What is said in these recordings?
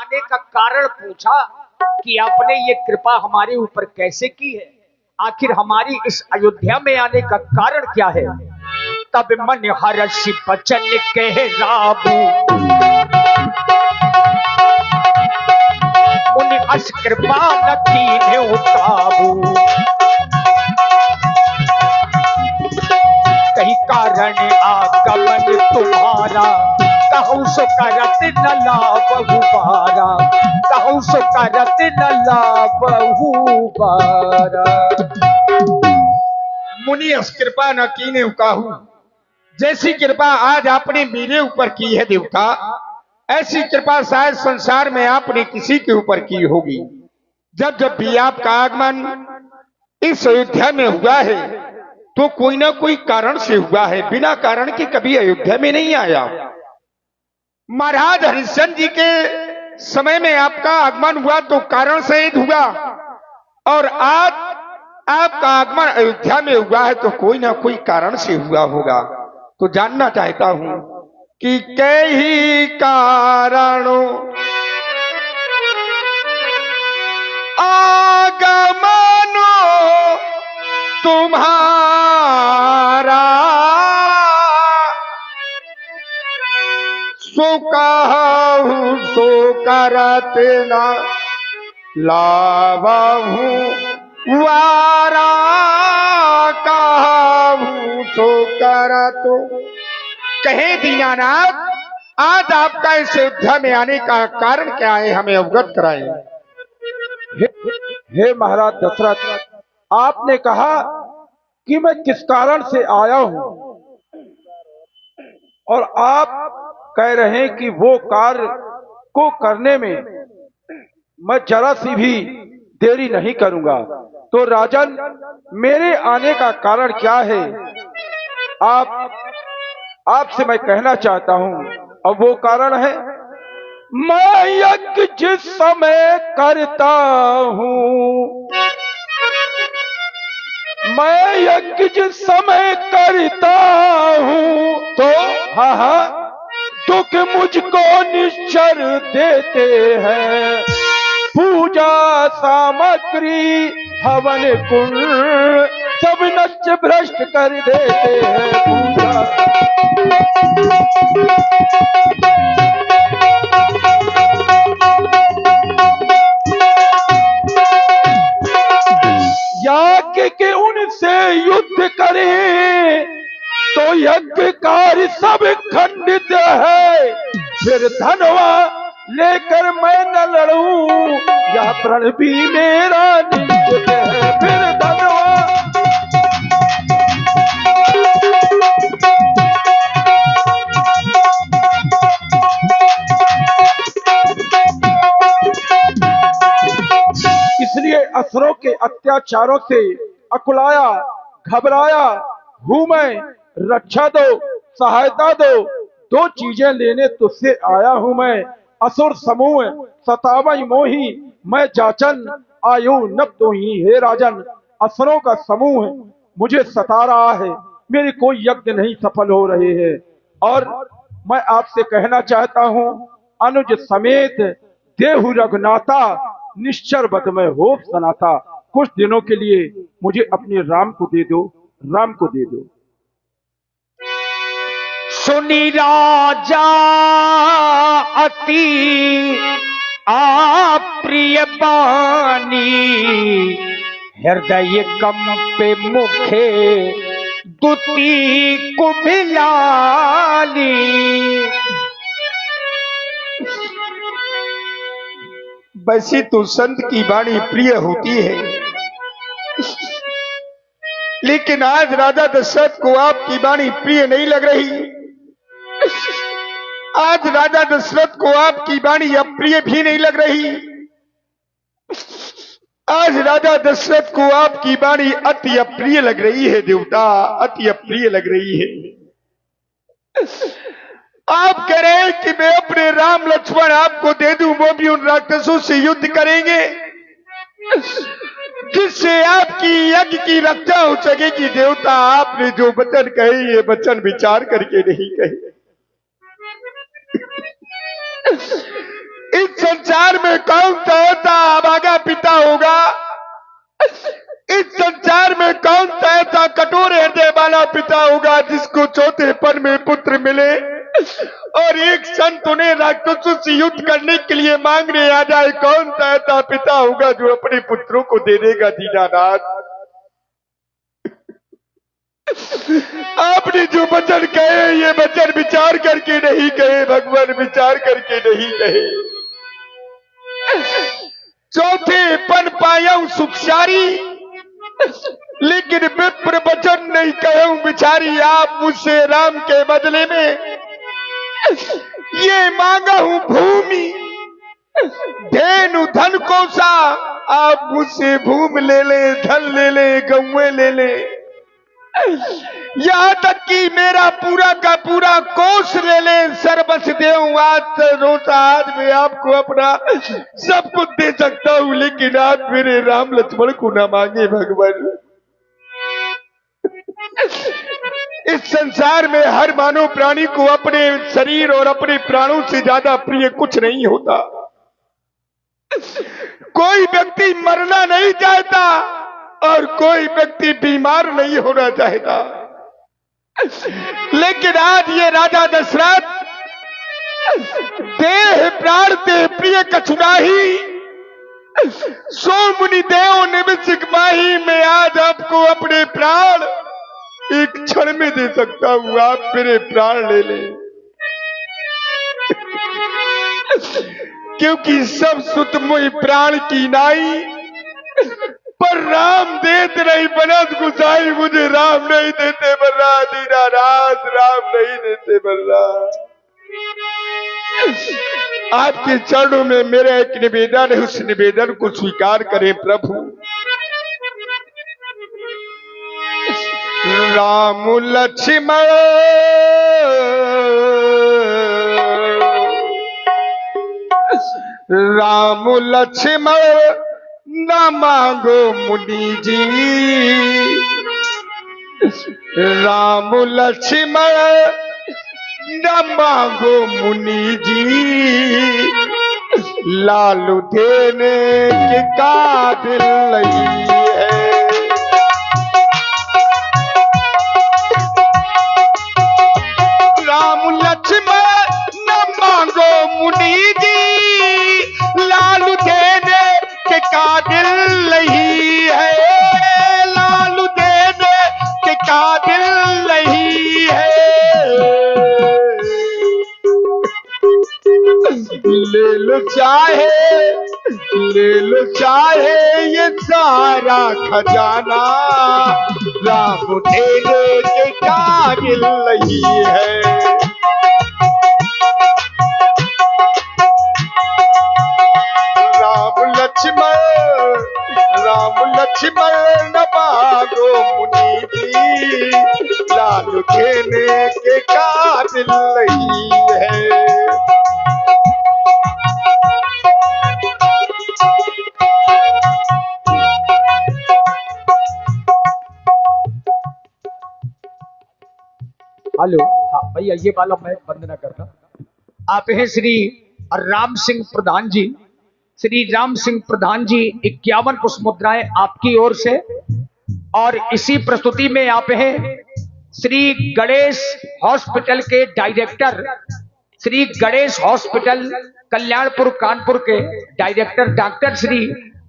आने का कारण पूछा कि आपने ये कृपा हमारे ऊपर कैसे की है, आखिर हमारी इस अयोध्या में आने का कारण क्या है। तब मन हर्ष बचन कह राबू, मुनि अस कृपा न कीन्हे काबू। कही कारण आगमन तुम्हारा, कहूँ सो करत न लाबहु बारा, कहूँ सो करत न लाबहु बारा। मुनि अस कृपा न कीन्हे काहू, जैसी कृपा आज आपने मेरे ऊपर की है देवता, ऐसी कृपा शायद संसार में आपने किसी के ऊपर की होगी। जब जब भी आपका आगमन इस अयोध्या में हुआ है तो कोई ना कोई कारण से हुआ है, बिना कारण के कभी अयोध्या में नहीं आया। महाराज हरिश्चंद्र जी के समय में आपका आगमन हुआ तो कारण सहित हुआ, और आज आपका आगमन अयोध्या में हुआ है तो कोई ना कोई कारण से हुआ होगा। तो जानना चाहता हूं कि कई कारणों आगमनो तुम्हारा, सो कहूँ सो करत न लाबहु वारा, कहूँ सो करत। कहे दीनानाथ, आज आपका इस अयोध्या में आने का कारण क्या है, हमें अवगत कराएं। हे महाराज दशरथ, आपने कहा कि मैं किस कारण से आया हूं, और आप कह रहे हैं कि वो कार्य को करने में मैं जरा सी भी देरी नहीं करूंगा। तो राजन, मेरे आने का कारण क्या है, आपसे मैं कहना चाहता हूं। और वो कारण है, मैं यज्ञ जिस समय करता हूं, मैं यज्ञ जिस समय करता हूं, तो हाँ, दुख मुझको निश्चर देते हैं। पूजा सामग्री हवन कुंड सब नष्ट भ्रष्ट कर देते हैं। पूजा याज्ञ के उनसे युद्ध करें तो यज्ञ कार्य सब खंडित है। फिर धनवा लेकर मैं न लड़ूं, यह प्रण भी मेरा निश्चित है। फिर धनवा इसलिए असुरों के अत्याचारों से अकुलाया घबराया हूं मैं। रक्षा दो, सहायता दो, दो चीजें लेने तुझसे आया हूं मैं। असुर समूह सतावई मोही, मैं जाचन आयु नब तो ही। हे राजन, असुरों का समूह मुझे सता रहा है, मेरे कोई यज्ञ नहीं सफल हो रहे हैं। और मैं आपसे कहना चाहता हूं, अनुज समेत देहु रघुनाथा, निश्चर बद में हो सनाथा। कुछ दिनों के लिए मुझे अपने राम को दे दो, राम को दे दो। सुनी राजा अति प्रिय बानी, हृदय कंपे मुखे दुती कुमिलानी। वैसे तो संत की वाणी प्रिय होती है, लेकिन आज राजा दशरथ को आपकी वाणी प्रिय नहीं लग रही। आज राजा दशरथ को आपकी वाणी अप्रिय भी नहीं लग रही। आज राजा दशरथ को आपकी वाणी अति अप्रिय लग रही है देवता, अति अप्रिय लग रही है। आप कह रहे हैं कि मैं अपने राम लक्ष्मण आपको दे दूं, वो भी उन राक्षसों से युद्ध करेंगे जिससे आपकी यज्ञ की रक्षा हो सकेगी। देवता, आपने जो वचन कहे ये वचन विचार करके नहीं कहे। इस संसार में कौन सा ऐसा अभागा पिता होगा, इस संसार में कौन सा ऐसा कठोर हृदय वाला पिता होगा जिसको चौथेपन में पुत्र मिले और एक संत उन्हें राक्षसों से युद्ध करने के लिए मांगने आ जाए। कौन सा ऐसा पिता होगा जो अपने पुत्रों को दे देगा दीनानाथ। आपने जो वचन कहे ये वचन विचार करके नहीं कहे भगवान, विचार करके नहीं कहे। चौथेपन पाया सुखसारी, लेकिन विप्र वचन नहीं कहूं बिचारी। आप मुझसे राम के बदले में ये मांगा हूं भूमि, धेनु धन को सा। आप मुझसे भूमि ले ले, धन ले ले, गौए ले ले, यहाँ तक कि मेरा पूरा का पूरा कोष ले ले, सर्वस देऊं। आज में आपको अपना सब कुछ दे सकता हूं, लेकिन आप मेरे राम लक्ष्मण को ना मांगे भगवान। इस संसार में हर मानव प्राणी को अपने शरीर और अपने प्राणों से ज्यादा प्रिय कुछ नहीं होता। कोई व्यक्ति मरना नहीं चाहता और कोई व्यक्ति बीमार नहीं होना चाहता, लेकिन आज ये राजा दशरथ देह प्राण ते प्रिय कछुराही, सो मुनि देव निमिषिक माही। मैं आज आपको अपने प्राण एक क्षण में दे सकता हूं, आप मेरे प्राण ले लें। क्योंकि सब सुत मुई प्राण की नाई, पर राम देते नहीं बनत गुसाई। मुझे राम नहीं देते बर्रा दीनानाथ, राम नहीं देते बर्रा। आपके चरणों में मेरा एक निवेदन है, उस निवेदन को स्वीकार करें प्रभु। राम लक्ष्मण राम लक्ष्मण न मांगो मुनि जी, राम लक्ष्मण न मांगो मुनि जी। लालू देने के काबिल नहीं है। राम लक्ष्मण न मांगो मुनि जी, लालू देने के काबिल नहीं है। लालू देने के काबिल नहीं है। ले लो चाहे ये सारा खजाना, राम देने के काबिल नहीं है। राम लक्ष्मण न मांगो मुनि जी, लालू देने के काबिल नहीं है। हेलो, हाँ भैया ये वाला मैं बंद ना करता। आप हैं श्री राम सिंह प्रधान जी। श्री राम सिंह प्रधान जी 51 पुष्प मुद्राएं आपकी ओर से। और इसी प्रस्तुति में आप हैं श्री गणेश हॉस्पिटल के डायरेक्टर, श्री गणेश हॉस्पिटल कल्याणपुर कानपुर के डायरेक्टर डॉक्टर श्री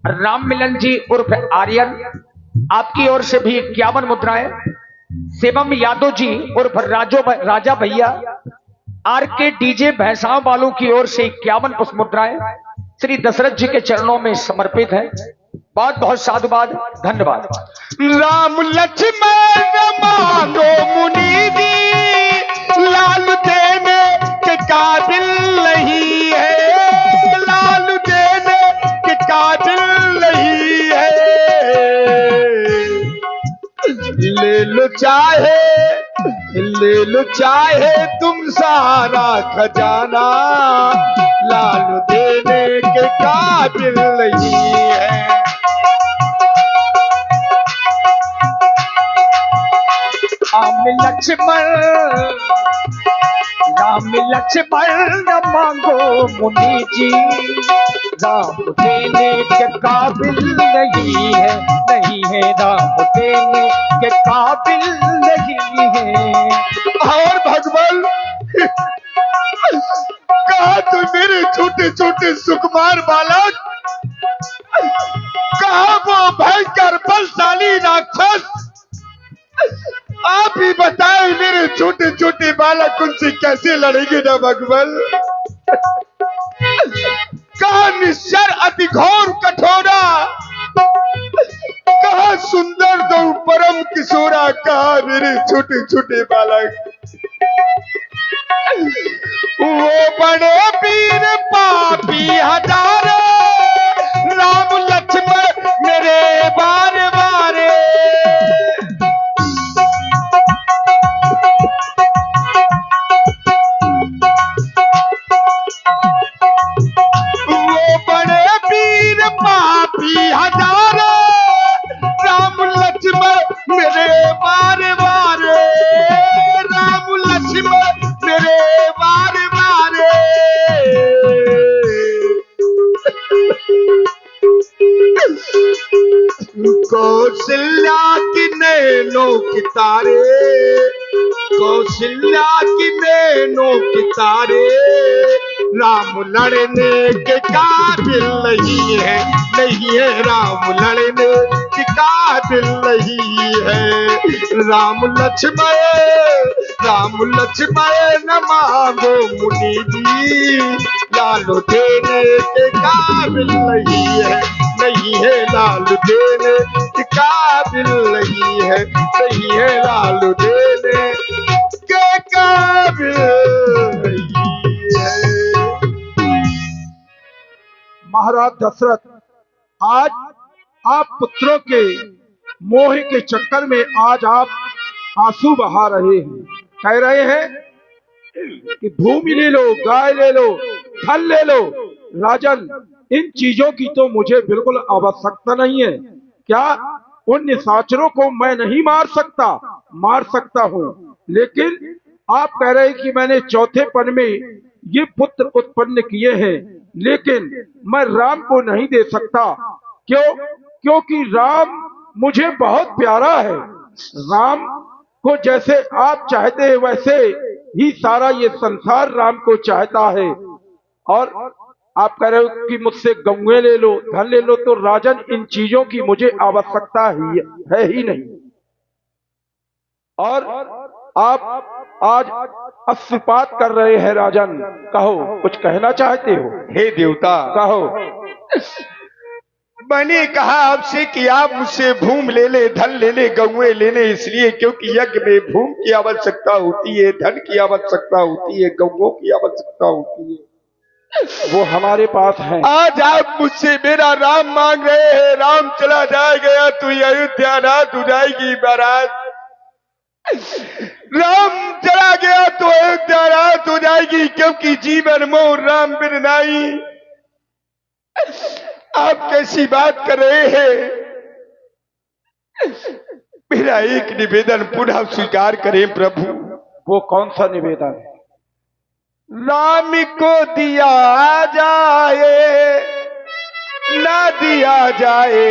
राम मिलन जी उर्फ आर्यन, आपकी ओर से भी 51 मुद्राएं। शिवम यादव जी उर्फ राजा भैया आर के डीजे भैंसाओं वालों की ओर से 51 पुष्प मुद्राएं श्री दशरथ जी के चरणों में समर्पित है। बहुत बहुत साधुवाद, धन्यवाद। राम लक्ष्मण मांगो मुनि जी, लाल देने के काबिल नहीं है। लाल देने के काबिल नहीं है। ले लो चाहे तुम सारा खजाना, लाल देने के काबिल नहीं है। राम लक्ष्मण राम लक्ष्मण न मांगो मुनि जी, राम देने के काबिल नहीं है, नहीं है, राम देने के काबिल नहीं है। और भगवान कहा तू मेरे छोटे छोटे सुकुमार बालक, कहा वो भयंकर बलशाली राक्षस, आप ही बताए मेरे छोटे छोटे बालक उनसे कैसे लड़ेंगे ना भगवान। कहा निश्चर अति घोर कठोरा, कहा सुंदर दो परम किशोरा, कहा मेरे छोटे छोटे बालक। वो बड़े वीर पापी हजारे, राम लक्ष्मण मेरे बारे बारे। वो बड़े वीर पापी हजारे, राम लक्ष्मण मेरे बारे बारे, राम लक्ष्मण मेरे बारे बारे। कौशल्या की नैनों की तारे, कौशल्या की नैनों की तारे, राम लड़ने के काबिल नहीं है, नहीं है, राम लड़ने के काबिल नहीं है। राम लक्ष्मण न मांगो मुनि जी, लालू देने के काबिल नहीं है, नहीं है, लालू देने के काबिल नहीं है, नहीं है, लालू देने के काबिल नहीं है। महाराज दशरथ, आज आप पुत्रों के मोह के चक्कर में आज आप आंसू बहा रहे हैं, कह रहे हैं कि भूमि ले लो, गाय ले लो, फल ले लो। राजन, इन चीजों की तो मुझे बिल्कुल आवश्यकता नहीं है। क्या उन निशाचरों को मैं नहीं मार सकता? मार सकता हूँ, लेकिन आप कह रहे हैं कि मैंने चौथे पन में ये पुत्र उत्पन्न किए हैं, लेकिन मैं राम को नहीं दे सकता। क्यों? क्योंकि राम मुझे बहुत प्यारा है। राम को जैसे आप चाहते हैं वैसे ही सारा ये संसार राम को चाहता है। और आप कह रहे हो कि मुझसे गौएं ले लो, धन ले लो, तो राजन इन चीजों की मुझे आवश्यकता ही है ही नहीं। और आप आज अश्रुपात कर रहे हैं राजन, कहो कुछ कहना चाहते हो? हे देवता, कहो। मैंने कहा आपसे कि आप मुझसे भूम ले ले, धन ले ले, गौएं ले ले, इसलिए क्योंकि यज्ञ में भूम की आवश्यकता होती है, धन की आवश्यकता होती है, गौओं की आवश्यकता होती है, वो हमारे पास है। आज आप मुझसे मेरा राम मांग रहे हैं। राम चला जाएगा तो अयोध्या रात हो जाएगी महाराज। राम चला गया तो अयोध्या रात हो जाएगी, क्योंकि जीवन मोह राम बिन नाई। आप कैसी बात कर रहे हैं? मेरा एक निवेदन पुनः स्वीकार करें प्रभु। वो कौन सा निवेदन है? राम को दिया जाए ना दिया जाए,